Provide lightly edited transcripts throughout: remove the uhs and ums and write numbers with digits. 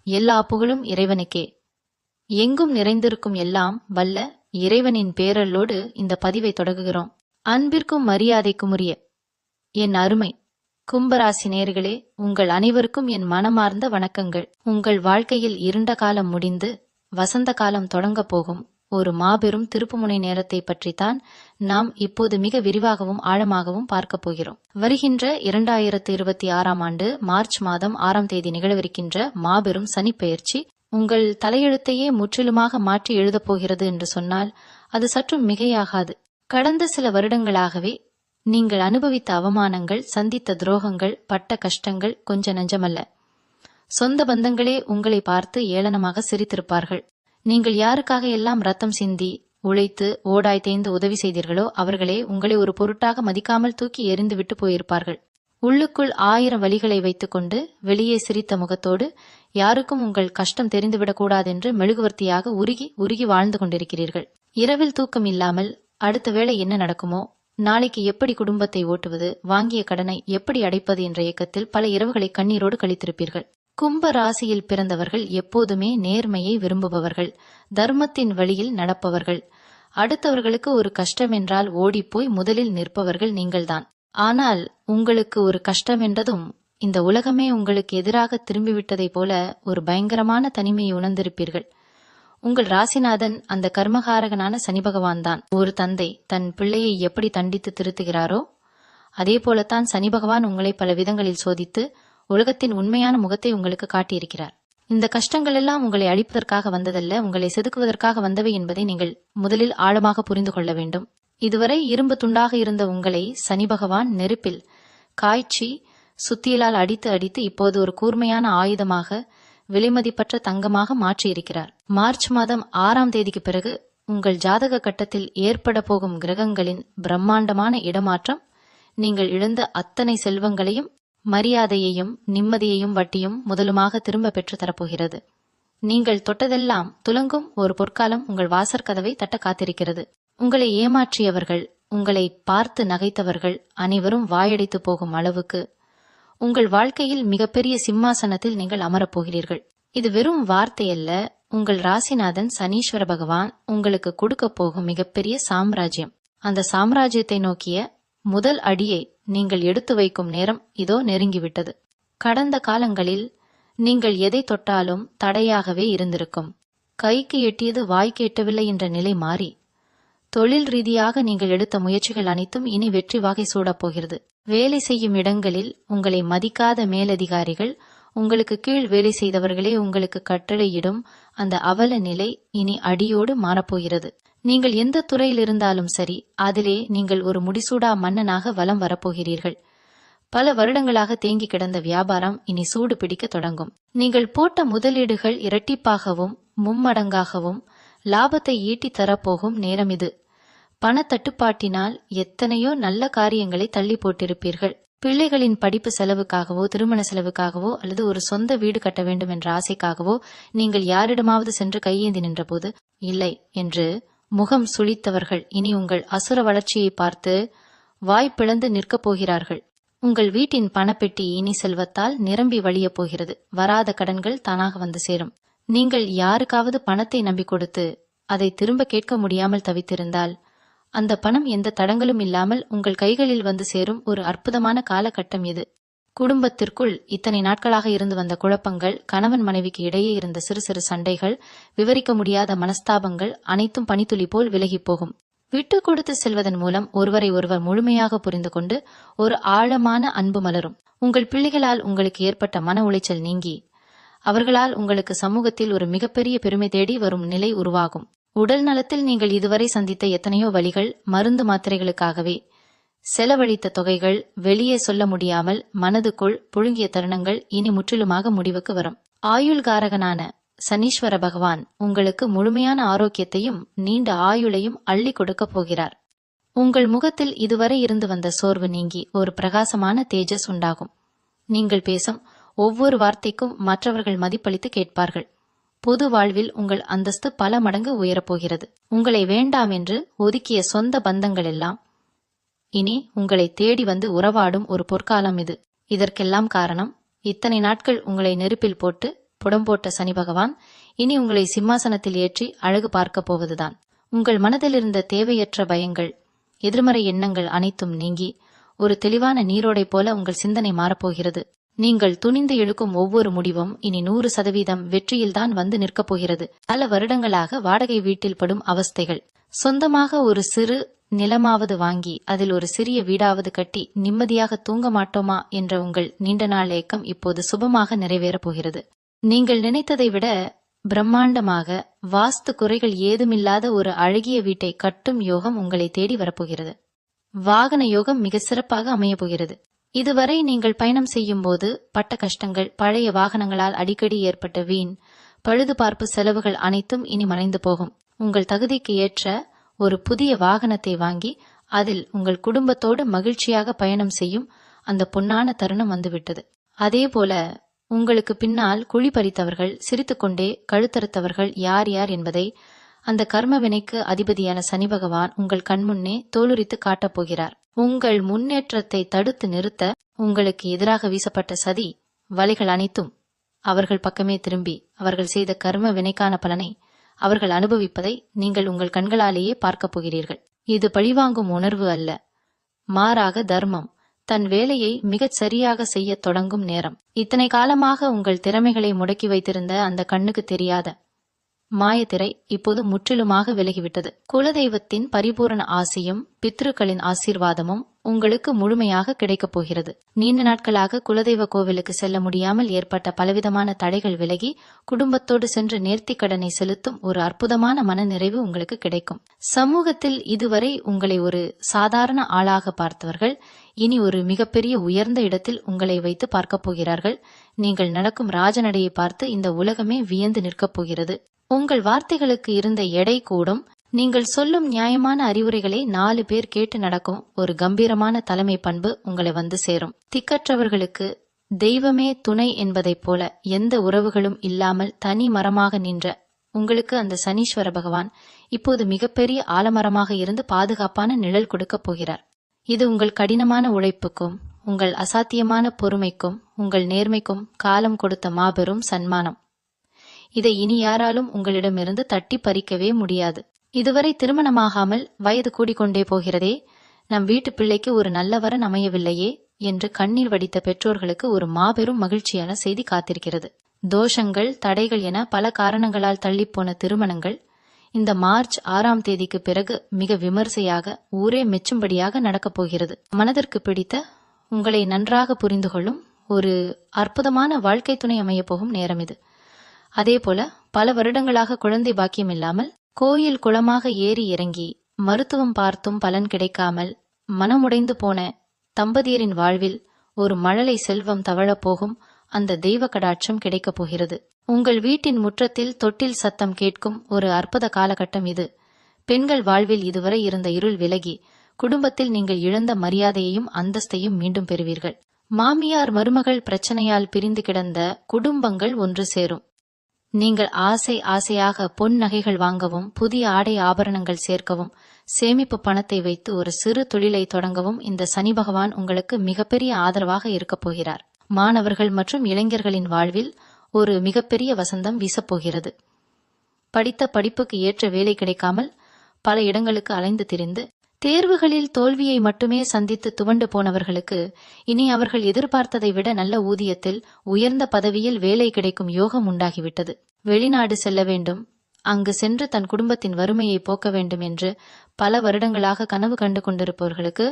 எல்லா புகழும் இறைவனுக்கே. எங்கும் நிறைந்திருக்கும் எல்லாம் வல்ல இறைவனின் பேரல்லோடு இந்த பதிவை தொடங்குகிறோம். அன்பிற்கும் மரியாதைக்கும் உரிய என் அருமை கும்பராசி நேயர்களே, உங்கள் அனைவருக்கும் என் மனமார்ந்த வணக்கங்கள். உங்கள் வாழ்க்கையில் இருண்ட காலம் முடிந்து வசந்த காலம் தொடங்கப் போகும் ஒரு மாபெரும் திருப்புமுனை நேரத்தை பற்றித்தான் நாம் இப்போது மிக விரிவாகவும் ஆழமாகவும் பார்க்கப் போகிறோம். வருகின்ற 2026ஆம் ஆண்டு மார்ச் மாதம் 6ஆம் தேதி நிகழவிருக்கின்ற மாபெரும் சனிப்பெயர்ச்சி உங்கள் தலையெழுத்தையே முற்றிலுமாக மாற்றி எழுதப் போகிறது என்று சொன்னால் அது சற்றும் மிகையாகாது. கடந்த சில வருடங்களாகவே நீங்கள் அனுபவித்த அவமானங்கள், சந்தித்த துரோகங்கள், பட்ட கஷ்டங்கள் கொஞ்ச நஞ்சமல்ல. சொந்த பந்தங்களே உங்களை பார்த்து ஏளனமாக சிரித்திருப்பார்கள். நீங்கள் யாருக்காக எல்லாம் ரத்தம் சிந்தி உழைத்து ஓடாய் தேய்ந்து உதவி செய்தீர்களோ அவர்களே உங்களை ஒரு பொருட்டாக மதிக்காமல் தூக்கி எறிந்து விட்டு போயிருப்பார்கள். உள்ளுக்குள் 1000 வழிகளை வைத்துக்கொண்டு வெளியே சிரித்த முகத்தோடு யாருக்கும் உங்கள் கஷ்டம் தெரிந்துவிடக்கூடாதென்று மெழுகுவர்த்தியாக உருகி உருகி வாழ்ந்து கொண்டிருக்கிறீர்கள். இரவில் தூக்கம் இல்லாமல் அடுத்த வேளை என்ன நடக்குமோ, நாளைக்கு எப்படி குடும்பத்தை ஓட்டுவது, வாங்கிய கடனை எப்படி அடைப்பது என்ற இயக்கத்தில் பல இரவுகளை கண்ணீரோடு கழித்திருப்பீர்கள். கும்ப ராசியில் பிறந்தவர்கள் எப்போதுமே நேர்மையை விரும்புபவர்கள், தர்மத்தின் வழியில் நடப்பவர்கள். அடுத்தவர்களுக்கு ஒரு கஷ்டம் என்றால் ஓடிப்போய் முதலில் நிற்பவர்கள் நீங்கள்தான். ஆனால் உங்களுக்கு ஒரு கஷ்டம் என்றதும் இந்த உலகமே உங்களுக்கு எதிராக திரும்பிவிட்டதைப் போல ஒரு பயங்கரமான தனிமையை உணர்ந்திருப்பீர்கள். உங்கள் ராசிநாதன் அந்த கர்மகாரகனான சனி பகவான் தான். ஒரு தந்தை தன் பிள்ளையை எப்படி தண்டித்து திருத்துகிறாரோ அதே போலத்தான் சனி பகவான் உங்களை பல விதங்களில் சோதித்து உலகத்தின் உண்மையான முகத்தை உங்களுக்கு காட்டியிருக்கிறார். இந்த கஷ்டங்கள் எல்லாம் உங்களை அழிப்பதற்காக வந்ததல்ல, உங்களை செதுக்குவதற்காக வந்தவை என்பதை நீங்கள் முதலில் ஆழமாக புரிந்து கொள்ள வேண்டும். இதுவரை இரும்பு துண்டாக இருந்த உங்களை சனி பகவான் நெருப்பில் காய்ச்சி சுத்தியலால் அடித்து அடித்து இப்போது ஒரு கூர்மையான ஆயுதமாக விலைமதிப்பற்ற தங்கமாக மாற்றியிருக்கிறார். மார்ச் மாதம் 6ஆம் தேதிக்கு பிறகு உங்கள் ஜாதக கட்டத்தில் ஏற்பட போகும் கிரகங்களின் பிரம்மாண்டமான இடமாற்றம் நீங்கள் இழந்த அத்தனை செல்வங்களையும் மரியாதையையும் நிம்மதியையும் வட்டியும் முதலுமாக திரும்ப பெற்று தரப்போகிறது. நீங்கள் தொட்டதெல்லாம் துலங்கும் ஒரு பொற்காலம் உங்கள் வாசற்கதவை தட்ட காத்திருக்கிறது. உங்களை ஏமாற்றியவர்கள், உங்களை பார்த்து நகைத்தவர்கள் அனைவரும் வாயடித்து போகும் அளவுக்கு உங்கள் வாழ்க்கையில் மிகப்பெரிய சிம்மாசனத்தில் நீங்கள் அமரப்போகிறீர்கள். இது வெறும் வார்த்தையல்ல, உங்கள் ராசிநாதன் சனீஸ்வர பகவான் உங்களுக்கு கொடுக்க போகும் மிகப்பெரிய சாம்ராஜ்யம். அந்த சாம்ராஜ்யத்தை நோக்கிய முதல் அடியை நீங்கள் எடுத்து வைக்கும் நேரம் இதோ நெருங்கிவிட்டது. கடந்த காலங்களில் நீங்கள் எதை தொட்டாலும் தடையாகவே இருந்திருக்கும். கைக்கு எட்டியது வாய்க்கு எட்டவில்லை என்ற நிலை மாறி தொழில் ரீதியாக நீங்கள் எடுத்த முயற்சிகள் அனைத்தும் இனி வெற்றி வாகை சூடப் போகிறது. வேலை செய்யும் இடங்களில் உங்களை மதிக்காத மேலதிகாரிகள், உங்களுக்கு கீழ் வேலை செய்தவர்களே உங்களுக்கு கட்டளையிடும் அந்த அவல நிலை இனி அடியோடு மாறப்போகிறது. நீங்கள் எந்த துறையில் இருந்தாலும் சரி, அதிலே நீங்கள் ஒரு முடிசூடா மன்னனாக வலம் வரப்போகிறீர்கள். பல வருடங்களாக தேங்கி கிடந்த வியாபாரம் இனி சூடு பிடிக்க தொடங்கும். நீங்கள் போட்ட முதலீடுகள் இரட்டிப்பாகவும் மும்மடங்காகவும் லாபத்தை ஈட்டி தரப்போகும் நேரம் இது. பணத்தட்டுப்பாட்டினால் எத்தனையோ நல்ல காரியங்களை தள்ளி போட்டிருப்பீர்கள். பிள்ளைகளின் படிப்பு செலவுக்காகவோ, திருமண செலவுக்காகவோ அல்லது ஒரு சொந்த வீடு கட்ட வேண்டும் என்ற ஆசைக்காகவோ நீங்கள் யாரிடமாவது சென்று கையேந்தி நின்றபோது இல்லை என்று முகம் சுளித்தவர்கள் இனி உங்கள் அசுர வளர்ச்சியை பார்த்து வாய்ப்பிழந்து நிற்கப் போகிறார்கள். உங்கள் வீட்டின் பணப்பெட்டி இனி செல்வத்தால் நிரம்பி வழியப் போகிறது. வராத கடன்கள் தானாக வந்து சேரும். நீங்கள் யாருக்காவது பணத்தை நம்பி கொடுத்து அதை திரும்ப கேட்க முடியாமல் தவித்திருந்தால் அந்த பணம் எந்த தடங்களும் இல்லாமல் உங்கள் கைகளில் வந்து சேரும் ஒரு அற்புதமான காலகட்டம் இது. குடும்பத்திற்குள் இத்தனை நாட்களாக இருந்து வந்த குழப்பங்கள், கணவன் மனைவிக்கு இடையே இருந்த சிறு சிறு சண்டைகள், விவரிக்க முடியாத மனஸ்தாபங்கள் அனைத்தும் பனித்துளி போல் விலகி போகும். விட்டு கொடுத்து செல்வதன் மூலம் ஒருவரை ஒருவர் முழுமையாக புரிந்து கொண்டு ஒரு ஆழமான அன்பு மலரும். உங்கள் பிள்ளைகளால் உங்களுக்கு ஏற்பட்ட மன உளைச்சல் நீங்கி அவர்களால் உங்களுக்கு சமூகத்தில் ஒரு மிகப்பெரிய பெருமை தேடி வரும் நிலை உருவாகும். உடல் நலத்தில் நீங்கள் இதுவரை சந்தித்த எத்தனையோ வலிகள், மருந்து மாத்திரைகளுக்காகவே செலவழித்த தொகைகள், வெளியே சொல்ல முடியாமல் மனதுக்குள் புழுங்கிய தருணங்கள் இனி முற்றிலுமாக முடிவுக்கு வரும். ஆயுள்காரகனான சனீஸ்வர பகவான் உங்களுக்கு முழுமையான ஆரோக்கியத்தையும் நீண்ட ஆயுளையும் அள்ளி கொடுக்கப் போகிறார். உங்கள் முகத்தில் இதுவரை இருந்து வந்த சோர்வு நீங்கி ஒரு பிரகாசமான தேஜஸ் உண்டாகும். நீங்கள் பேசும் ஒவ்வொரு வார்த்தைக்கும் மற்றவர்கள் மதிப்பளித்து கேட்பார்கள். பொது வாழ்வில் உங்கள் அந்தஸ்து பல மடங்கு உயரப்போகிறது. உங்களை வேண்டாம் என்று ஒதுக்கிய சொந்த பந்தங்கள் எல்லாம் இனி உங்களை தேடி வந்து உறவாடும் ஒரு பொற்காலம் இது. இதற்கெல்லாம் காரணம், இத்தனை நாட்கள் உங்களை நெருப்பில் போட்டு புடம்போட்ட சனி பகவான் இனி உங்களை சிம்மாசனத்தில் ஏற்றி அழகு பார்க்கப் போவதுதான். உங்கள் மனதில் இருந்த தேவையற்ற பயங்கள், எதிர்மறை எண்ணங்கள் அனைத்தும் நீங்கி ஒரு தெளிவான நீரோடை போல உங்கள் சிந்தனை மாறப்போகிறது. நீங்கள் துணிந்து எடுக்கும் ஒவ்வொரு முடிவும் இனி 100% வெற்றியில்தான் வந்து நிற்கப் போகிறது. பல வருடங்களாக வாடகை வீட்டில் படும் அவஸ்தைகள், சொந்தமாக ஒரு சிறு நிலமாவது வாங்கி அதில் ஒரு சிறிய வீடாவது கட்டி நிம்மதியாக தூங்க மாட்டோமா என்ற உங்கள் நீண்ட நாள் ஏக்கம் இப்போது சுபமாக நிறைவேறப் போகிறது. நீங்கள் நினைத்ததை விட பிரம்மாண்டமாக வாஸ்து குறைகள் ஏதுமில்லாத ஒரு அழகிய வீட்டை கட்டும் யோகம் உங்களை தேடி வரப்போகிறது. வாகன யோகம் மிக சிறப்பாக அமையப் போகிறது. இதுவரை நீங்கள் பயணம் செய்யும் போது பட்ட கஷ்டங்கள், பழைய வாகனங்களால் அடிக்கடி ஏற்பட்ட வீண் பழுதுபார்ப்பு செலவுகள் அனைத்தும் இனி மறைந்து போகும். உங்கள் தகுதிக்கு ஏற்ற ஒரு புதிய வாகனத்தை வாங்கி அதில் உங்கள் குடும்பத்தோடு மகிழ்ச்சியாக பயணம் செய்யும் அந்த பொன்னான தருணம் வந்துவிட்டது. அதேபோல உங்களுக்கு பின்னால் குழி பறித்தவர்கள், சிரித்துக்கொண்டே கழுத்தறுத்தவர்கள் யார் யார் என்பதை அந்த கர்ம வினைக்கு அதிபதியான சனி பகவான் உங்கள் கண்முன்னே தோலுரித்து காட்டப் போகிறார். உங்கள் முன்னேற்றத்தை தடுத்து நிறுத்த உங்களுக்கு எதிராக வீசப்பட்ட சதி வலைகள் அனைத்தும் அவர்கள் பக்கமே திரும்பி அவர்கள் செய்த கர்ம வினைக்கான பலனை அவர்கள் அனுபவிப்பதை நீங்கள் உங்கள் கண்களாலேயே பார்க்கப் போகிறீர்கள். இது பழிவாங்கும் உணர்வு அல்ல, மாறாக தர்மம் தன் வேலையை மிகச் சரியாக செய்ய தொடங்கும் நேரம். இத்தனை காலமாக உங்கள் திறமைகளை முடக்கி வைத்திருந்த அந்த கண்ணுக்கு தெரியாத மாயத்திரை இப்போது முற்றிலுமாக விலகிவிட்டது. குலதெய்வத்தின் பரிபூரண ஆசியும் பித்ருக்களின் ஆசீர்வாதமும் உங்களுக்கு முழுமையாக கிடைக்கப் போகிறது. நீண்ட நாட்களாக குலதெய்வ கோவிலுக்கு செல்ல முடியாமல் ஏற்பட்ட பலவிதமான தடைகள் விலகி குடும்பத்தோடு சென்று நேர்த்திக்கடனை செலுத்தும் ஒரு அற்புதமான மனநிறைவு உங்களுக்கு கிடைக்கும். சமூகத்தில் இதுவரை உங்களை ஒரு சாதாரண ஆளாக பார்த்தவர்கள் இனி ஒரு மிகப்பெரிய உயர்ந்த இடத்தில் உங்களை வைத்து பார்க்கப் போகிறார்கள். நீங்கள் நடக்கும் ராஜநடையை பார்த்து இந்த உலகமே வியந்து நிற்கப் போகிறது. உங்கள் வார்த்தைகளுக்கு இருந்த எடை கூடும். நீங்கள் சொல்லும் நியாயமான அறிவுரைகளை 4 பேர் கேட்டு நடக்கும் ஒரு கம்பீரமான தலைமை பண்பு உங்களை வந்து சேரும். திக்கற்றவர்களுக்கு தெய்வமே துணை என்பதைப் போல எந்த உறவுகளும் இல்லாமல் தனி மரமாக நின்ற உங்களுக்கு அந்த சனீஸ்வர பகவான் இப்போது மிகப்பெரிய ஆலமரமாக இருந்து பாதுகாப்பான நிழல் கொடுக்கப் போகிறார். இது உங்கள் கடினமான உழைப்புக்கும் உங்கள் அசாத்தியமான பொறுமைக்கும் உங்கள் நேர்மைக்கும் காலம் கொடுத்த மாபெரும் சன்மானம். இதை இனி யாராலும் உங்களிடமிருந்து தட்டி பறிக்கவே முடியாது. இதுவரை திருமணமாகாமல் வயது கூடிக்கொண்டே போகிறதே, நம் வீட்டு பிள்ளைக்கு ஒரு நல்ல வரன் அமையவில்லையே என்று கண்ணீர் வடித்த பெற்றோர்களுக்கு ஒரு மாபெரும் மகிழ்ச்சியான செய்தி காத்திருக்கிறது. தோஷங்கள், தடைகள் என பல காரணங்களால் தள்ளிப்போன திருமணங்கள் இந்த மார்ச் 6ஆம் தேதிக்கு பிறகு மிக விமர்சையாக ஊரே மெச்சும்படியாக நடக்கப் போகிறது. மனதிற்கு பிடித்த, உங்களை நன்றாக புரிந்து கொள்ளும் ஒரு அற்புதமான வாழ்க்கை துணை அமையப் போகும் நேரம் இது. அதேபோல பல வருடங்களாக குழந்தை பாக்கியம் இல்லாமல் கோயில் குளமாக ஏறி இறங்கி மருத்துவம் பார்த்தும் பலன் கிடைக்காமல் மனமுடைந்து போன தம்பதியரின் வாழ்வில் ஒரு மழலை செல்வம் தவழப்போகும் அந்த தெய்வ கடாட்சம் கிடைக்கப் போகிறது. உங்கள் வீட்டின் முற்றத்தில் தொட்டில் சத்தம் கேட்கும் ஒரு அற்புத காலகட்டம் இது. பெண்கள் வாழ்வில் இதுவரை இருந்த இருள் விலகி குடும்பத்தில் நீங்கள் இழந்த மரியாதையையும் அந்தஸ்தையும் மீண்டும் பெறுவீர்கள். மாமியார் மருமகள் பிரச்சனையால் பிரிந்து கிடந்த குடும்பங்கள் ஒன்று சேரும். நீங்கள் ஆசையாக பொன் நகைகள் வாங்கவும் புதிய ஆடை ஆபரணங்கள் சேர்க்கவும் சேமிப்பு பணத்தை வைத்து ஒரு சிறு தொழிலை தொடங்கவும் இந்த சனி பகவான் உங்களுக்கு மிகப்பெரிய ஆதரவாக இருக்கப் போகிறார். மாணவர்கள் மற்றும் இளைஞர்களின் வாழ்வில் ஒரு மிகப்பெரிய வசந்தம் வீசப்போகிறது. படித்த படிப்புக்கு ஏற்ற வேலை கிடைக்காமல் பல இடங்களுக்கு அலைந்து திரிந்து தேர்வுகளில் தோல்வியை மட்டுமே சந்தித்து துவண்டு போனவர்களுக்கு இனி அவர்கள் எதிர்பார்த்ததை விட நல்ல ஊதியத்தில் உயர்ந்த பதவியில் வேலை கிடைக்கும் யோகம் உண்டாகிவிட்டது. வெளிநாடு செல்ல வேண்டும், அங்கு சென்று தன் குடும்பத்தின் வறுமையை போக்க வேண்டும் என்று பல வருடங்களாக கனவு கண்டு கொண்டிருப்பவர்களுக்கு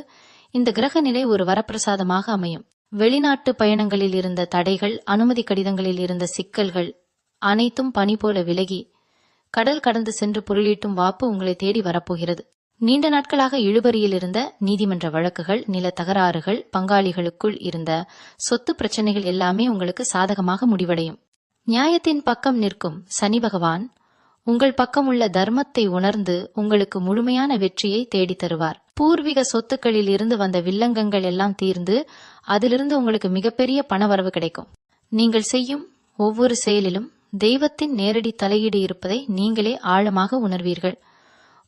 இந்த கிரக நிலை ஒரு வரப்பிரசாதமாக அமையும். வெளிநாட்டு பயணங்களில் இருந்த தடைகள், அனுமதி கடிதங்களில் இருந்த சிக்கல்கள் அனைத்தும் பனி போல விலகி கடல் கடந்து சென்று பொருளீட்டும் வாப்பு உங்களை தேடி வரப்போகிறது. நீண்ட நாட்களாக இழுபறியில் இருந்த நீதிமன்ற வழக்குகள், நில தகராறுகள், பங்காளிகளுக்குள் இருந்த சொத்து பிரச்சனைகள் எல்லாமே உங்களுக்கு சாதகமாக முடிவடையும். நியாயத்தின் பக்கம் நிற்கும் சனி பகவான் உங்கள் பக்கம் உள்ள தர்மத்தை உணர்ந்து உங்களுக்கு முழுமையான வெற்றியை தேடி தருவார். பூர்வீக சொத்துக்களில் இருந்து வந்த வில்லங்கங்கள் எல்லாம் தீர்ந்து அதிலிருந்து உங்களுக்கு மிகப்பெரிய பணவரவு கிடைக்கும். நீங்கள் செய்யும் ஒவ்வொரு செயலிலும் தெய்வத்தின் நேரடி தலையீடு இருப்பதை நீங்களே ஆழமாக உணர்வீர்கள்.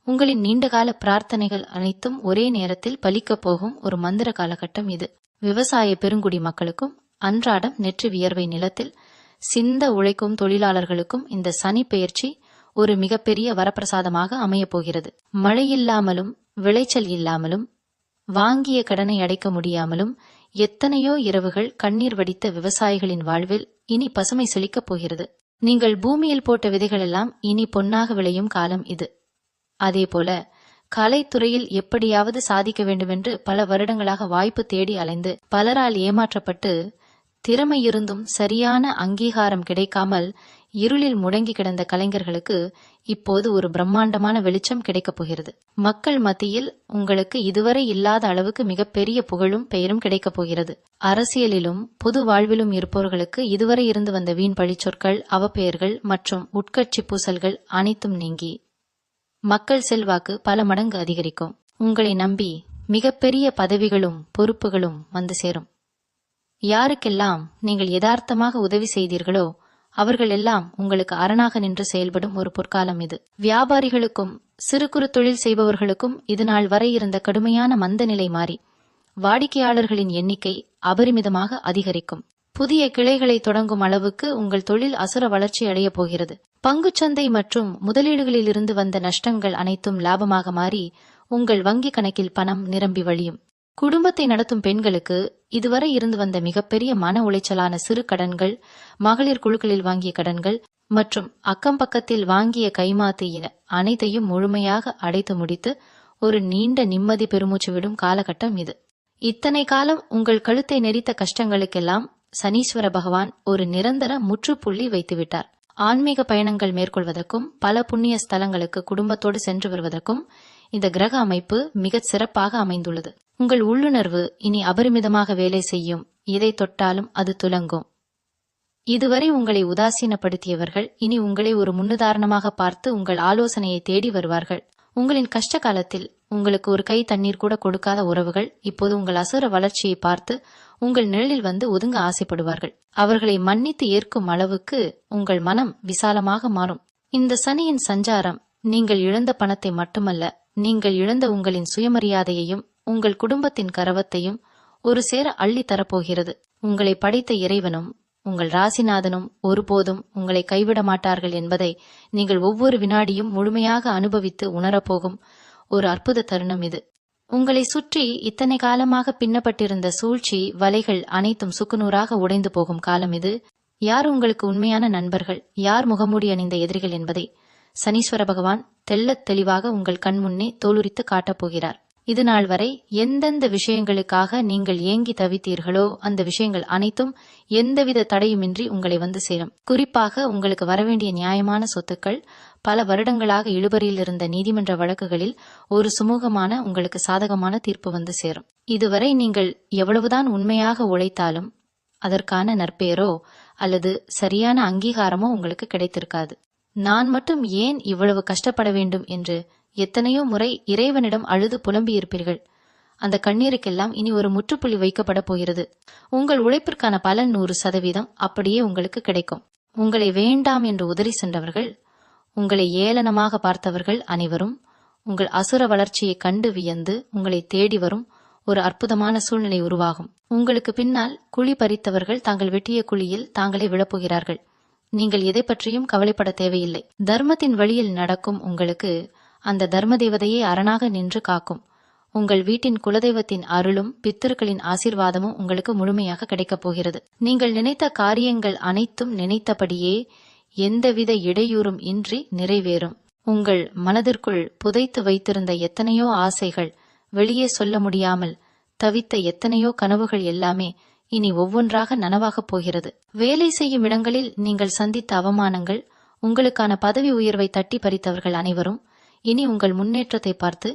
உங்களின் நீண்டகால பிரார்த்தனைகள் அனைத்தும் ஒரே நேரத்தில் பலிக்கப் போகும் ஒரு மந்திர காலகட்டம் இது. விவசாய பெருங்குடி மக்களுக்கும் அன்றாடம் நெற்றி வியர்வை நிலத்தில் சிந்த உழைக்கும் தொழிலாளர்களுக்கும் இந்த சனி பெயர்ச்சி ஒரு மிகப்பெரிய வரப்பிரசாதமாக அமையப் போகிறது. மழையில்லாமலும் விளைச்சல் இல்லாமலும் வாங்கிய கடனை அடைக்க முடியாமலும் எத்தனையோ இரவுகள் கண்ணீர் வடித்த விவசாயிகளின் வாழ்வில் இனி பசுமை செழிக்கப் போகிறது. நீங்கள் பூமியில் போட்ட விதைகளெல்லாம் இனி பொன்னாக விளையும் காலம் இது. அதேபோல கலைத்துறையில் எப்படியாவது சாதிக்க வேண்டுமென்று பல வருடங்களாக வாய்ப்பு தேடி அலைந்து பலரால் ஏமாற்றப்பட்டு திறமை இருந்தும் சரியான அங்கீகாரம் கிடைக்காமல் இருளில் முடங்கி கிடந்த கலைஞர்களுக்கு இப்போது ஒரு பிரம்மாண்டமான வெளிச்சம் கிடைக்கப் போகிறது. மக்கள் மத்தியில் உங்களுக்கு இதுவரை இல்லாத அளவுக்கு மிகப்பெரிய புகழும் பெயரும் கிடைக்கப் போகிறது. அரசியலிலும் பொது வாழ்விலும் இருப்பவர்களுக்கு இதுவரை இருந்து வந்த வீண் பழிச்சொற்கள், அவப்பெயர்கள் மற்றும் உட்கட்சி பூசல்கள் அனைத்தும் நீங்கி மக்கள் செல்வாக்கு பல மடங்கு அதிகரிக்கும். உங்களை நம்பி மிகப்பெரிய பதவிகளும் பொறுப்புகளும் வந்து சேரும். யாருக்கெல்லாம் நீங்கள் யதார்த்தமாக உதவி செய்தீர்களோ அவர்கள் எல்லாம் உங்களுக்கு அரணாக நின்று செயல்படும் ஒரு பொற்காலம் இது. வியாபாரிகளுக்கும் சிறு குறு தொழில் செய்பவர்களுக்கும் இதுநாள் வரை இருந்த கடுமையான மந்த நிலை மாறி வாடிக்கையாளர்களின் எண்ணிக்கை அபரிமிதமாக அதிகரிக்கும். புதிய கிளைகளை தொடங்கும் அளவுக்கு உங்கள் தொழில் அசுர வளர்ச்சி அடையப் போகிறது. பங்குச்சந்தை மற்றும் முதலீடுகளில் இருந்து வந்த நஷ்டங்கள் அனைத்தும் லாபமாக மாறி உங்கள் வங்கி கணக்கில் பணம் நிரம்பி வழியும். குடும்பத்தை நடத்தும் பெண்களுக்கு இதுவரை இருந்து வந்த மிகப்பெரிய மன உளைச்சலான சிறு கடன்கள், மகளிர் குழுக்களில் வாங்கிய கடன்கள் மற்றும் அக்கம் பக்கத்தில் வாங்கிய கைமாத்து என அனைத்தையும் முழுமையாக அடைத்து முடித்து ஒரு நீண்ட நிம்மதி பெருமூச்சு விடும் காலகட்டம் இது. இத்தனை காலம் உங்கள் கழுத்தை நெரித்த கஷ்டங்களுக்கெல்லாம் சனீஸ்வர பகவான் ஒரு நிரந்தர முற்றுப்புள்ளி வைத்துவிட்டார். ஆன்மீக பயணங்கள் மேற்கொள்வதற்கும் பல புண்ணிய ஸ்தலங்களுக்கு குடும்பத்தோடு சென்று வருவதற்கும் இந்த கிரக அமைப்பு மிகச் சிறப்பாக அமைந்துள்ளது. உங்கள் உள்ளுணர்வு இனி அபரிமிதமாக வேலை செய்யும். எதை தொட்டாலும் அது துலங்கும். இதுவரை உங்களை உதாசீனப்படுத்தியவர்கள் இனி உங்களை ஒரு முன்னுதாரணமாக பார்த்து உங்கள் ஆலோசனையை தேடி வருவார்கள். உங்களின் கஷ்ட காலத்தில் உங்களுக்கு ஒரு கை தண்ணீர் கூட கொடுக்காத உறவுகள் இப்போது உங்கள் அசுர வளர்ச்சியை பார்த்து உங்கள் நிழலில் வந்து ஒதுங்க ஆசைப்படுவார்கள். அவர்களை மன்னித்து ஏற்கும் அளவுக்கு உங்கள் மனம் விசாலமாக மாறும். இந்த சனியின் சஞ்சாரம் நீங்கள் இழந்த பணத்தை மட்டுமல்ல, நீங்கள் இழந்த உங்களின் சுயமரியாதையையும் உங்கள் குடும்பத்தின் கரவத்தையும் ஒரு சேர அள்ளி தரப்போகிறது. உங்களை படைத்த இறைவனும் உங்கள் ராசிநாதனும் ஒருபோதும் உங்களை கைவிட மாட்டார்கள் என்பதை நீங்கள் ஒவ்வொரு வினாடியும் முழுமையாக அனுபவித்து உணரப்போகும் ஒரு அற்புத தருணம் இது. உங்களை சுற்றி இத்தனை காலமாக பின்னப்பட்டிருந்த சூழ்ச்சி வலைகள் அனைத்தும் சுக்குநூறாக உடைந்து போகும் காலம் இது. யார் உங்களுக்கு உண்மையான நண்பர்கள், யார் முகமூடி அணிந்த எதிரிகள் என்பதை சனீஸ்வர பகவான் தெள்ளத் தெளிவாக உங்கள் கண் முன்னே தோலுரித்து காட்டப் போகிறார். இது நாள் வரை எந்தெந்த விஷயங்களுக்காக நீங்கள் ஏங்கி தவித்தீர்களோ அந்த விஷயங்கள் அனைத்தும் எந்தவித தடையுமின்றி உங்களை வந்து சேரும். குறிப்பாக உங்களுக்கு வரவேண்டிய நியாயமான சொத்துக்கள், பல வருடங்களாக இழுபறியில் இருந்த நீதிமன்ற வழக்குகளில் ஒரு சுமூகமான உங்களுக்கு சாதகமான தீர்ப்பு வந்து சேரும். இதுவரை நீங்கள் எவ்வளவுதான் உண்மையாக உழைத்தாலும் அதற்கான நற்பெயரோ அல்லது சரியான அங்கீகாரமோ உங்களுக்கு கிடைத்திருக்காது. நான் மட்டும் ஏன் இவ்வளவு கஷ்டப்பட வேண்டும் என்று எத்தனையோ முறை இறைவனிடம் அழுது புலம்பியிருப்பீர்கள். அந்த கண்ணீருக்கெல்லாம் இனி ஒரு முற்றுப்புள்ளி வைக்கப்பட போகிறது. உங்கள் உழைப்பிற்கான பலன் 100% அப்படியே உங்களுக்கு கிடைக்கும். உங்களை வேண்டாம் என்று உதறி சென்றவர்கள், உங்களை ஏளனமாக பார்த்தவர்கள் அனைவரும் உங்கள் அசுர வளர்ச்சியை கண்டு வியந்து உங்களை தேடி வரும் ஒரு அற்புதமான சூழ்நிலை உருவாகும். உங்களுக்கு பின்னால் குழி பறித்தவர்கள் தாங்கள் வெட்டிய குழியில் தாங்களே விழப்போகிறார்கள். நீங்கள் எதை பற்றியும் கவலைப்பட தேவையில்லை. தர்மத்தின் வழியில் நடக்கும் உங்களுக்கு அந்த தர்ம தேவதையே அரணாக நின்று காக்கும். உங்கள் வீட்டின் குலதெய்வத்தின் அருளும் பித்திருக்களின் ஆசீர்வாதமும் உங்களுக்கு முழுமையாக கிடைக்கப் போகிறது. நீங்கள் நினைத்த காரியங்கள் அனைத்தும் நினைத்தபடியே எந்தவித இடையூறும் இன்றி நிறைவேறும். உங்கள் மனதிற்குள் புதைத்து வைத்திருந்த எத்தனையோ ஆசைகள், வெளியே சொல்ல முடியாமல் தவித்த எத்தனையோ கனவுகள் எல்லாமே இனி ஒவ்வொன்றாக நனவாகப் போகிறது. வேலை செய்யும் இடங்களில் நீங்கள் சந்தித்த அவமானங்கள், உங்களுக்கான பதவி உயர்வை தட்டி பறித்தவர்கள் அனைவரும் இனி உங்கள் முன்னேற்றத்தை பார்த்து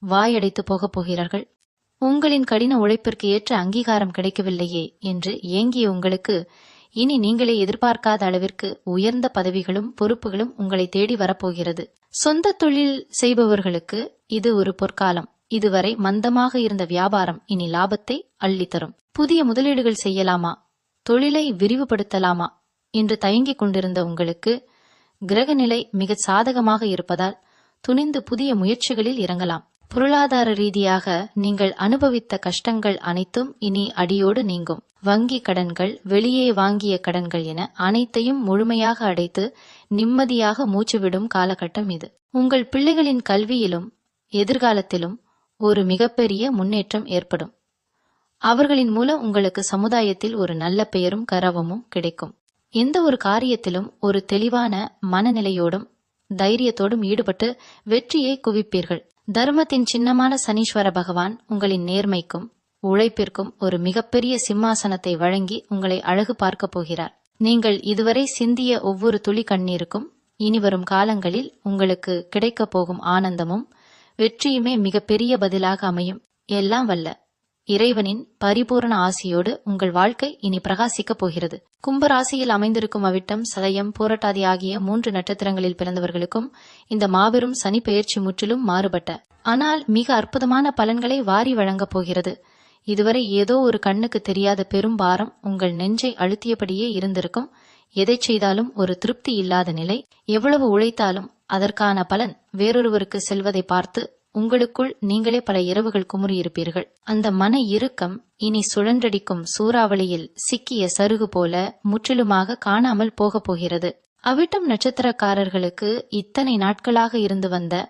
வாயடைத்து போகப் போகிறார்கள். உங்களின் கடின உழைப்பிற்கு ஏற்ற அங்கீகாரம் கிடைக்கவில்லையே என்று ஏங்கிய உங்களுக்கு இனி நீங்களே எதிர்பார்க்காத அளவிற்கு உயர்ந்த பதவிகளும் பொறுப்புகளும் உங்களை தேடி வரப்போகிறது. சொந்த தொழில் செய்பவர்களுக்கு இது ஒரு பொற்காலம். இதுவரை மந்தமாக இருந்த வியாபாரம் இனி லாபத்தை அள்ளித்தரும். புதிய முதலீடுகள் செய்யலாமா, தொழிலை விரிவுபடுத்தலாமா என்று தயங்கிக் கொண்டிருந்த உங்களுக்கு கிரகநிலை மிக சாதகமாக இருப்பதால் துணிந்து புதிய முயற்சிகளில் இறங்கலாம். பொருளாதார ரீதியாக நீங்கள் அனுபவித்த கஷ்டங்கள் அனைத்தும் இனி அடியோடு நீங்கும். வங்கி கடன்கள், வெளியே வாங்கிய கடன்கள் என அனைத்தையும் முழுமையாக அடைத்து நிம்மதியாக மூச்சுவிடும் காலகட்டம் இது. உங்கள் பிள்ளைகளின் கல்வியிலும் எதிர்காலத்திலும் ஒரு மிகப்பெரிய முன்னேற்றம் ஏற்படும். அவர்களின் மூலம் உங்களுக்கு சமுதாயத்தில் ஒரு நல்ல பெயரும் கௌரவமும் கிடைக்கும். எந்த ஒரு காரியத்திலும் ஒரு தெளிவான மனநிலையோடும் தைரியத்தோடும் ஈடுபட்டு வெற்றியை குவிப்பீர்கள். தர்மத்தின் சின்னமான சனீஸ்வர பகவான் உங்களின் நேர்மைக்கும் உழைப்பிற்கும் ஒரு மிகப்பெரிய சிம்மாசனத்தை வழங்கி உங்களை அழகு பார்க்கப் போகிறார். நீங்கள் இதுவரை சிந்திய ஒவ்வொரு துளி கண்ணீருக்கும் இனிவரும் காலங்களில் உங்களுக்கு கிடைக்கப் போகும் ஆனந்தமும் வெற்றியுமே மிகப்பெரிய பதிலாக அமையும். எல்லாம் வல்ல இறைவனின் பரிபூரண ஆசியோடு உங்கள் வாழ்க்கை இனி பிரகாசிக்கப் போகிறது. கும்பராசியில் அமைந்திருக்கும் அவிட்டம், சதயம், பூரட்டாதி ஆகிய 3 நட்சத்திரங்களில் பிறந்தவர்களுக்கும் இந்த மாபெரும் சனி பெயர்ச்சி முற்றிலும் மாறுபட்ட ஆனால் மிக அற்புதமான பலன்களை வாரி வழங்கப் போகிறது. இதுவரை ஏதோ ஒரு கண்ணுக்கு தெரியாத பெரும் பாரம் உங்கள் நெஞ்சை அழுத்தியபடியே இருந்திருக்கும். எதை செய்தாலும் ஒரு திருப்தி இல்லாத நிலை, எவ்வளவு உழைத்தாலும் அதற்கான பலன் வேறொருவருக்கு செல்வதை பார்த்து உங்களுக்குள் நீங்களே பல இரவுகள் குமுறியிருப்பீர்கள். அந்த மன இறுக்கம் இனி சுழன்றடிக்கும் சூறாவளியில் சிக்கிய சருகு போல முற்றிலுமாக காணாமல் போகப் போகிறது. அவிட்டம் நட்சத்திரக்காரர்களுக்கு இத்தனை நாட்களாக இருந்து வந்த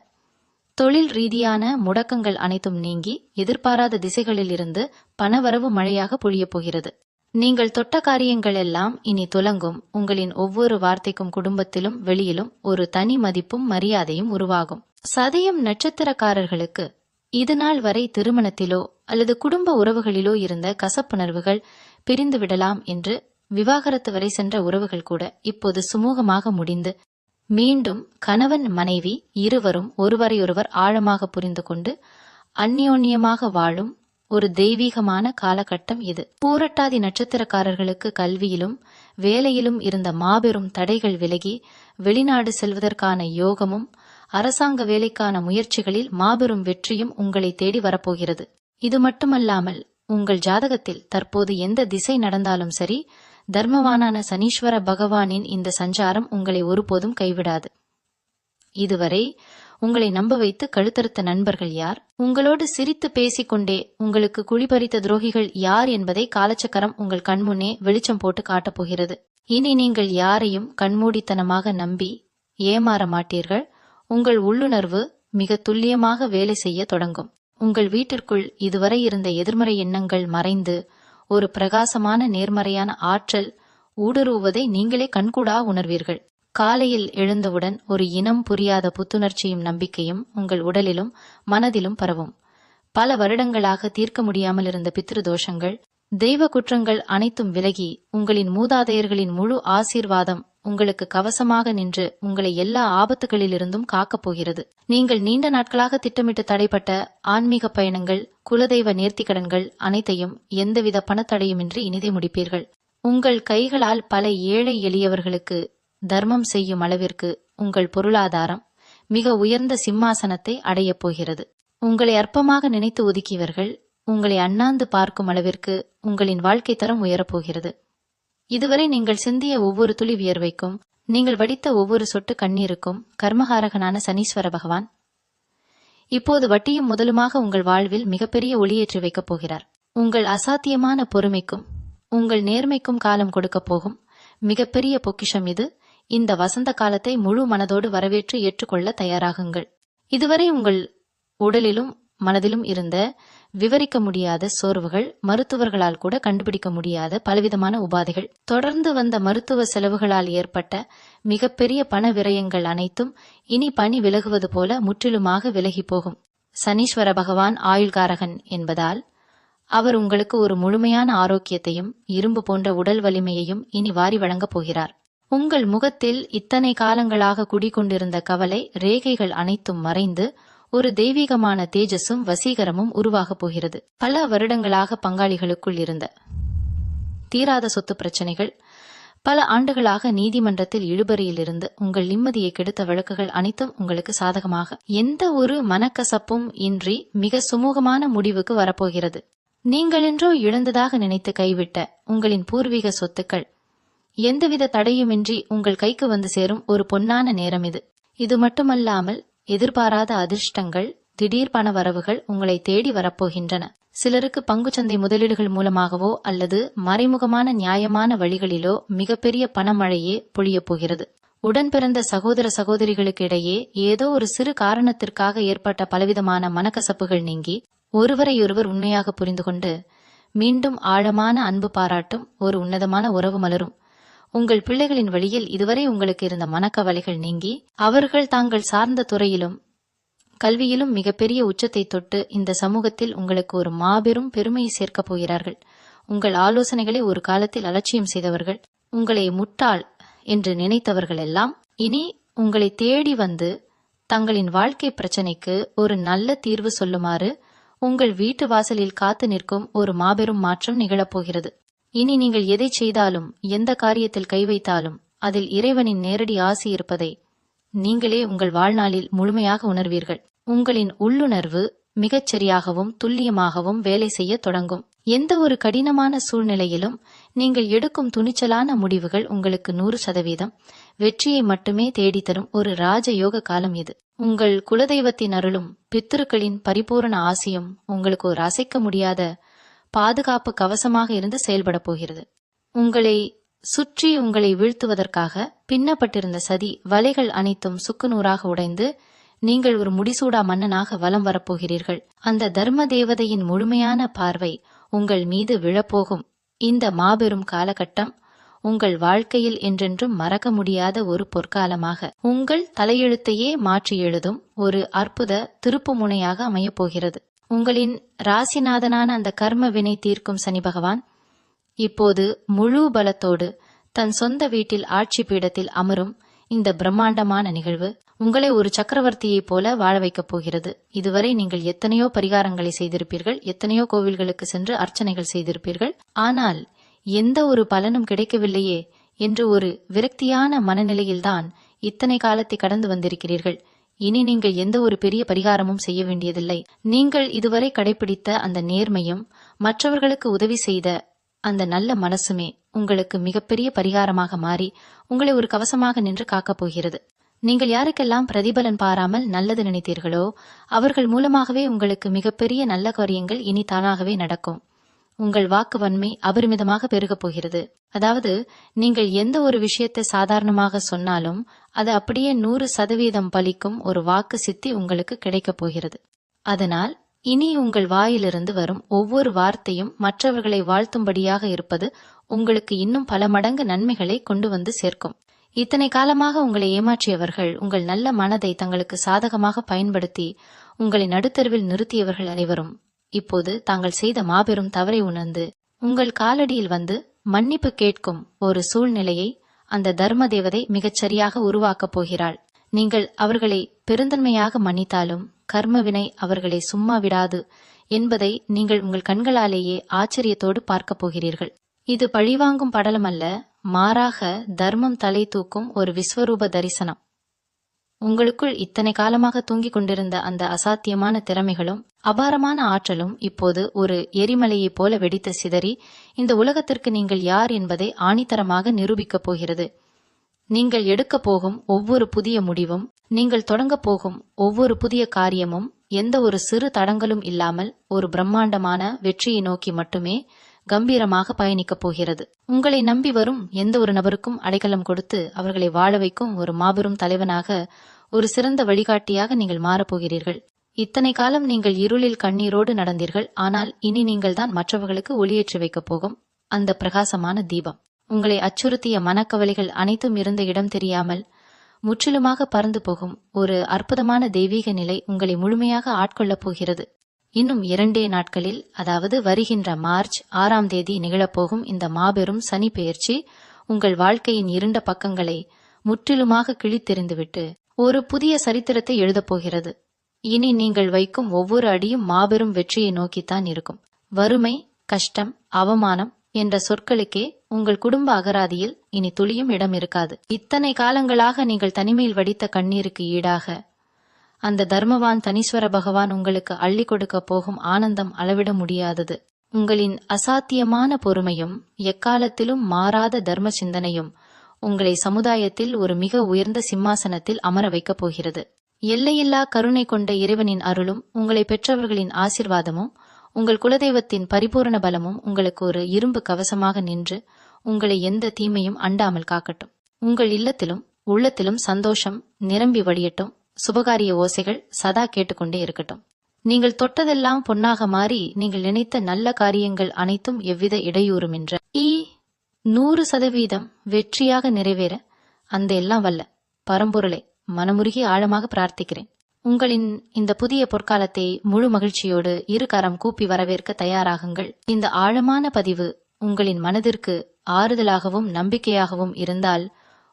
தொழில் ரீதியான முடக்கங்கள் அனைத்தும் நீங்கி எதிர்பாராத திசைகளில் இருந்து பணவரவு மழையாக பொழியப் போகிறது. நீங்கள் தொட்ட காரியங்கள் எல்லாம் இனி துலங்கும். உங்களின் ஒவ்வொரு வார்த்தைக்கும் குடும்பத்திலும் வெளியிலும் ஒரு தனி மதிப்பும் மரியாதையும் உருவாகும். சதயம் நட்சத்திரக்காரர்களுக்கு இதுநாள் வரை திருமணத்திலோ அல்லது குடும்ப உறவுகளிலோ இருந்த கசப்புணர்வுகள் பிரிந்து விடலாம் என்று விவாகரத்து வரை சென்ற உறவுகள் கூட இப்போது சுமூகமாக முடிந்து மீண்டும் கணவன் மனைவி இருவரும் ஒருவரையொருவர் ஆழமாக புரிந்து கொண்டு அந்யோன்யமாக வாழும் ஒரு தெய்வீகமான காலகட்டம் இது. பூரட்டாதி நட்சத்திரக்காரர்களுக்கு கல்வியிலும் வேலையிலும் இருந்த மாபெரும் தடைகள் விலகி வெளிநாடு செல்வதற்கான யோகமும் அரசாங்க வேலைக்கான முயற்சிகளில் மாபெரும் வெற்றியும் உங்களை தேடி வரப்போகிறது. இது மட்டுமல்லாமல் உங்கள் ஜாதகத்தில் தற்போது எந்த திசை நடந்தாலும் சரி, தர்மவானான சனீஸ்வர பகவானின் இந்த சஞ்சாரம் உங்களை ஒருபோதும் கைவிடாது. இதுவரை உங்களை நம்ப வைத்து கழுத்தறுத்த நண்பர்கள் யார்? உங்களோடு சிரித்து பேசிக்கொண்டே உங்களுக்கு குழிபறித்த துரோகிகள் யார் என்பதை காலச்சக்கரம் உங்கள் கண்முன்னே வெளிச்சம் போட்டு காட்டப் போகிறது. இனி நீங்கள் யாரையும் கண்மூடித்தனமாக நம்பி ஏமாற மாட்டீர்கள். உங்கள் உள்ளுணர்வு மிக துல்லியமாக வேலை செய்ய தொடங்கும். உங்கள் வீட்டிற்குள் இதுவரை இருந்த எதிர்மறை எண்ணங்கள் மறைந்து ஒரு பிரகாசமான நேர்மறையான ஆற்றல் ஊடுருவுவதை நீங்களே கண்கூடா உணர்வீர்கள். காலையில் எழுந்தவுடன் ஒரு இனம் புரியாத புத்துணர்ச்சியும் நம்பிக்கையும் உங்கள் உடலிலும் மனதிலும் பரவும். பல வருடங்களாக தீர்க்க முடியாமல் இருந்த பித்ரு தோஷங்கள், தெய்வ குற்றங்கள் அனைத்தும் விலகி உங்களின் மூதாதையர்களின் முழு ஆசீர்வாதம் உங்களுக்கு கவசமாக நின்று உங்களை எல்லா ஆபத்துகளிலிருந்தும் காக்கப் போகிறது. நீங்கள் நீண்ட நாட்களாக திட்டமிட்டு தடைப்பட்ட ஆன்மீக பயணங்கள், குலதெய்வ நேர்த்திக்கடன்கள் அனைத்தையும் எந்தவித பணத்தடையுமின்றி இனிதே முடிப்பீர்கள். உங்கள் கைகளால் பல ஏழை எளியவர்களுக்கு தர்மம் செய்யும் அளவிற்கு உங்கள் பொருளாதாரம் மிக உயர்ந்த சிம்மாசனத்தை அடையப் போகிறது. உங்களை அற்பமாக நினைத்து ஒதுக்கியவர்கள் உங்களை அண்ணாந்து பார்க்கும் அளவிற்கு உங்களின் வாழ்க்கை தரம் உயரப்போகிறது. இதுவரை நீங்கள் சிந்திய ஒவ்வொரு துளி வியர்வைக்கும், நீங்கள் வடித்த ஒவ்வொரு சொட்டு கண்ணீருக்கும் கர்மகாரகனான சனீஸ்வர பகவான் இப்போது வட்டியும் முதலுமாக உங்கள் வாழ்வில் மிகப்பெரிய ஒளியேற்றி வைக்கப் போகிறார். உங்கள் அசாத்தியமான பொறுமைக்கும் உங்கள் நேர்மைக்கும் காலம் கொடுக்கப் போகும் மிகப்பெரிய பொக்கிஷம் இது. இந்த வசந்த காலத்தை முழு மனதோடு வரவேற்று ஏற்றுக்கொள்ள தயாராகுங்கள். இதுவரை உங்கள் உடலிலும் மனதிலும் இருந்த விவரிக்க முடியாத சோர்வுகள், மருத்துவர்களால் கூட கண்டுபிடிக்க முடியாத பலவிதமான உபாதைகள், தொடர்ந்து வந்த மருத்துவ செலவுகளால் ஏற்பட்ட மிகப்பெரிய பண விரயங்கள் அனைத்தும் இனி பனி விலகுவது போல முற்றிலுமாக விலகி போகும். சனீஸ்வர பகவான் ஆயுள்காரகன் என்பதால் அவர் உங்களுக்கு ஒரு முழுமையான ஆரோக்கியத்தையும் இரும்பு போன்ற உடல் வலிமையையும் இனி வாரி வழங்கப் போகிறார். உங்கள் முகத்தில் இத்தனை காலங்களாக குடிகொண்டிருந்த கவலை ரேகைகள் அனைத்தும் மறைந்து ஒரு தெய்வீகமான தேஜஸும் வசீகரமும் உருவாகப் போகிறது. பல வருடங்களாக பங்காளிகளுக்குள் இருந்த தீராத சொத்து பிரச்சனைகள், பல ஆண்டுகளாக நீதிமன்றத்தில் இழுபறியிலிருந்து உங்கள் நிம்மதியை கெடுத்த வழக்குகள் அனைத்தும் உங்களுக்கு சாதகமாக எந்த ஒரு மனக்கசப்பும் இன்றி மிக சுமூகமான முடிவுக்கு வரப்போகிறது. நீங்களென்றோ இழந்ததாக நினைத்து கைவிட்ட உங்களின் பூர்வீக சொத்துக்கள் எந்தவித தடையுமின்றி உங்கள் கைக்கு வந்து சேரும் ஒரு பொன்னான நேரம் இது. இது மட்டுமல்லாமல் எதிர்பாராத அதிர்ஷ்டங்கள், திடீர் பண வரவுகள் உங்களை தேடி வரப்போகின்றன. சிலருக்கு பங்குச்சந்தை முதலீடுகள் மூலமாகவோ அல்லது மறைமுகமான நியாயமான வழிகளிலோ மிகப்பெரிய பணமழையே பொழியப் போகிறது. உடன் பிறந்த சகோதர சகோதரிகளுக்கு இடையே ஏதோ ஒரு சிறு காரணத்திற்காக ஏற்பட்ட பலவிதமான மனக்கசப்புகள் நீங்கி ஒருவரையொருவர் உண்மையாக புரிந்து கொண்டு மீண்டும் ஆழமான அன்பு பாராட்டும் ஒரு உன்னதமான உறவு மலரும். உங்கள் பிள்ளைகளின் வழியில் இதுவரை உங்களுக்கு இருந்த மனக்கவலைகள் நீங்கி அவர்கள் தாங்கள் சார்ந்த துறையிலும் கல்வியிலும் மிகப்பெரிய உச்சத்தை தொட்டு இந்த சமூகத்தில் உங்களுக்கு ஒரு மாபெரும் பெருமையை சேர்க்கப் போகிறார்கள். உங்கள் ஆலோசனைகளை ஒரு காலத்தில் அலட்சியம் செய்தவர்கள், உங்களை முட்டாள் என்று நினைத்தவர்கள் எல்லாம் இனி உங்களை தேடி வந்து தங்களின் வாழ்க்கை பிரச்சனைக்கு ஒரு நல்ல தீர்வு சொல்லுமாறு உங்கள் வீட்டு வாசலில் காத்து நிற்கும் ஒரு மாபெரும் மாற்றம் நிகழப்போகிறது. இனி நீங்கள் எதை செய்தாலும் எந்த காரியத்தில் கை வைத்தாலும் அதில் இறைவனின் நேரடி ஆசி இருப்பதை நீங்களே உங்கள் வாழ்நாளில் முழுமையாக உணர்வீர்கள். உங்களின் உள்ளுணர்வு மிகச்சரியாகவும் துல்லியமாகவும் வேலை செய்ய தொடங்கும். எந்த ஒரு கடினமான சூழ்நிலையிலும் நீங்கள் எடுக்கும் துணிச்சலான முடிவுகள் உங்களுக்கு 100% வெற்றியை மட்டுமே தேடித்தரும் ஒரு ராஜயோக காலம் இது. உங்கள் குலதெய்வத்தின் அருளும் பித்திருக்களின் பரிபூரண ஆசியும் உங்களுக்கு ஒரு அசைக்க முடியாத பாதுகாப்பு கவசமாக இருந்து செயல்பட போகிறது. உங்களை சுற்றி உங்களை வீழ்த்துவதற்காக பின்னப்பட்டிருந்த சதி வலைகள் அனைத்தும் சுக்குநூறாக உடைந்து நீங்கள் ஒரு முடிசூடா மன்னனாக வலம் வரப்போகிறீர்கள். அந்த தர்ம தேவதையின் முழுமையான பார்வை உங்கள் மீது விழப்போகும் இந்த மாபெரும் காலகட்டம் உங்கள் வாழ்க்கையில் என்றென்றும் மறக்க முடியாத ஒரு பொற்காலமாக உங்கள் தலையெழுத்தையே மாற்றி எழுதும் ஒரு அற்புத திருப்பு முனையாக அமையப்போகிறது. உங்களின் ராசிநாதனான அந்த கர்ம வினை தீர்க்கும் சனி பகவான் இப்போது முழு பலத்தோடு தன் சொந்த வீட்டில் ஆட்சி பீடத்தில் அமரும் இந்த பிரம்மாண்டமான நிகழ்வு உங்களை ஒரு சக்கரவர்த்தியைப் போல வாழ வைக்கப் போகிறது. இதுவரை நீங்கள் எத்தனையோ பரிகாரங்களை செய்திருப்பீர்கள், எத்தனையோ கோவில்களுக்கு சென்று அர்ச்சனைகள் செய்திருப்பீர்கள். ஆனால் எந்த ஒரு பலனும் கிடைக்கவில்லையே என்று ஒரு விரக்தியான மனநிலையில்தான் இத்தனை காலத்தை கடந்து வந்திருக்கிறீர்கள். இனி நீங்கள் எந்த ஒரு பெரிய பரிகாரமும் செய்ய வேண்டியதில்லை. நீங்கள் இதுவரை கடைபிடித்த அந்த நேர்மையும் மற்றவர்களுக்கு உதவி செய்த அந்த நல்ல மனசுமே உங்களுக்கு மிகப்பெரிய பரிகாரமாக மாறி உங்களை ஒரு கவசமாக நின்று காக்கப் போகிறது. நீங்கள் யாருக்கெல்லாம் பிரதிபலன் பாராமல் நல்லது நினைத்தீர்களோ அவர்கள் மூலமாகவே உங்களுக்கு மிகப்பெரிய நல்ல காரியங்கள் இனி தானாகவே நடக்கும். உங்கள் வாக்கு வன்மை அபரிமிதமாக பெருகப் போகிறது. அதாவது நீங்கள் எந்த ஒரு விஷயத்தை சாதாரணமாக சொன்னாலும் அது அப்படியே 100% பலிக்கும் ஒரு வாக்கு சித்தி உங்களுக்கு கிடைக்கப் போகிறது. அதனால் இனி உங்கள் வாயிலிருந்து வரும் ஒவ்வொரு வார்த்தையும் மற்றவர்களை வாழ்த்தும்படியாக இருப்பது உங்களுக்கு இன்னும் பல மடங்கு நன்மைகளை கொண்டு வந்து சேர்க்கும். இத்தனை காலமாக உங்களை ஏமாற்றியவர்கள் உங்கள் நல்ல மனதை தங்களுக்கு சாதகமாக பயன்படுத்தி உங்களை நடுத்தருவில் நிறுத்தியவர்கள் அனைவரும் இப்போது தாங்கள் செய்த மாபெரும் தவறை உணர்ந்து உங்கள் காலடியில் வந்து மன்னிப்பு கேட்கும் ஒரு சூழ்நிலையை அந்த தர்ம தேவதை மிகச்சரியாக உருவாக்கப் போகிறாள். நீங்கள் அவர்களை பெருந்தன்மையாக மன்னித்தாலும் கர்மவினை அவர்களை சும்மா விடாது என்பதை நீங்கள் உங்கள் கண்களாலேயே ஆச்சரியத்தோடு பார்க்கப் போகிறீர்கள். இது பழிவாங்கும் படலம் அல்ல, மாறாக தர்மம் தலை தூக்கும் ஒரு விஸ்வரூப தரிசனம். உங்களுக்குள் இத்தனை காலமாக தூங்கிக் கொண்டிருந்த அந்த அசாத்தியமான திறமைகளும் அபாரமான ஆற்றலும் இப்போது ஒரு எரிமலையைப் போல வெடித்து சிதறி இந்த உலகத்திற்கு நீங்கள் யார் என்பதை ஆணித்தரமாக நிரூபிக்கப் போகிறது. நீங்கள் எடுக்கப் போகும் ஒவ்வொரு புதிய முடிவும், நீங்கள் தொடங்கப் போகும் ஒவ்வொரு புதிய காரியமும் எந்த ஒரு சிறு தடங்களும் இல்லாமல் ஒரு பிரம்மாண்டமான வெற்றியை நோக்கி மட்டுமே கம்பீரமாக பயணிக்கப் போகிறது. உங்களை நம்பி வரும் எந்த ஒரு நபருக்கும் அடைக்கலம் கொடுத்து அவர்களை வாழ வைக்கும் ஒரு மாபெரும் தலைவனாக, ஒரு சிறந்த வழிகாட்டியாக நீங்கள் மாறப்போகிறீர்கள். இத்தனை காலம் நீங்கள் இருளில் கண்ணீரோடு நடந்தீர்கள். ஆனால் இனி நீங்கள் தான் மற்றவர்களுக்கு ஒளியேற்றி வைக்கப் போகும் அந்த பிரகாசமான தீபம். உங்களை அச்சுறுத்திய மனக்கவலைகள் அனைத்தும் இருந்த இடம் தெரியாமல் முற்றிலுமாக பறந்து போகும் ஒரு அற்புதமான தெய்வீக நிலை உங்களை முழுமையாக ஆட்கொள்ளப் போகிறது. இன்னும் 2 நாட்களில், அதாவது வருகின்ற மார்ச் 6ஆம் தேதி நிகழப்போகும் இந்த மாபெரும் சனி பெயர்ச்சி உங்கள் வாழ்க்கையின் இருண்ட பக்கங்களை முற்றிலுமாக கிழித்தெறிந்துவிட்டு ஒரு புதிய சரித்திரத்தை எழுதப் போகிறது. இனி நீங்கள் வைக்கும் ஒவ்வொரு அடியும் மாபெரும் வெற்றியை நோக்கித்தான் இருக்கும். வறுமை, கஷ்டம், அவமானம் என்ற சொற்களுக்கே உங்கள் குடும்ப அகராதியில் இனி துளியும் இடம் இருக்காது. இத்தனை காலங்களாக நீங்கள் தனிமையில் வடித்த கண்ணீருக்கு ஈடாக அந்த தர்மவான் தனீஸ்வர பகவான் உங்களுக்கு அள்ளி கொடுக்க போகும் ஆனந்தம் அளவிட முடியாதது. உங்களின் அசாத்தியமான பொறுமையும் எக்காலத்திலும் மாறாத தர்ம சிந்தனையும் உங்களை சமுதாயத்தில் ஒரு மிக உயர்ந்த சிம்மாசனத்தில் அமர வைக்கப் போகிறது. எல்லையில்லா கருணை கொண்ட இறைவனின் அருளும் உங்களை பெற்றவர்களின் ஆசிர்வாதமும் உங்கள் குலதெய்வத்தின் பரிபூரண பலமும் உங்களுக்கு ஒரு இரும்பு கவசமாக நின்று உங்களை எந்த தீமையும் அண்டாமல் காக்கட்டும். உங்கள் இல்லத்திலும் உள்ளத்திலும் சந்தோஷம் நிரம்பி வழியட்டும். சுபகாரிய ஓசைகள் சதா கேட்டுக்கொண்டே இருக்கட்டும். நீங்கள் தொட்டதெல்லாம் பொன்னாக மாறி நீங்கள் நினைத்த நல்ல காரியங்கள் அனைத்தும் எவ்வித இடையூறுமின்ற 100% வெற்றியாக நிறைவேற அந்த எல்லாம் வல்ல பரம்பொருளை மனமுருகி ஆழமாக பிரார்த்திக்கிறேன். உங்களின் இந்த புதிய பொற்காலத்தை முழு மகிழ்ச்சியோடு இரு கரம் கூப்பி வரவேற்க தயாராகுங்கள். இந்த ஆழமான பதிவு உங்களின் மனதிற்கு ஆறுதலாகவும் நம்பிக்கையாகவும் இருந்தால்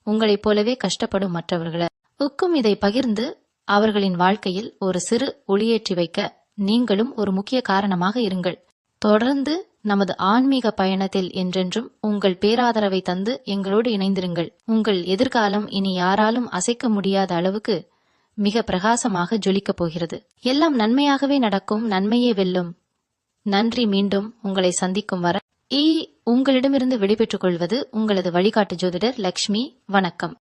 உங்களைப் போலவே கஷ்டப்படும் மற்றவர்களுக்கும் இதை பகிர்ந்து அவர்களின் வாழ்க்கையில் ஒரு சிறு ஒளியேற்றி வைக்க நீங்களும் ஒரு முக்கிய காரணமாக இருங்கள். தொடர்ந்து நமது ஆன்மீக பயணத்தில் என்றென்றும் உங்கள் பேராதரவை தந்து எங்களோடு இணைந்திருங்கள். உங்கள் எதிர்காலம் இனி யாராலும் அசைக்க முடியாத அளவுக்கு மிக பிரகாசமாக ஜொலிக்கப் போகிறது. எல்லாம் நன்மையாகவே நடக்கும். நன்மையே வெல்லும். நன்றி. மீண்டும் உங்களை சந்திக்கும் வரை உங்களிடமிருந்து விடைபெற்றுக் கொள்வது உங்களது வழிகாட்டு ஜோதிடர் லக்ஷ்மி. வணக்கம்.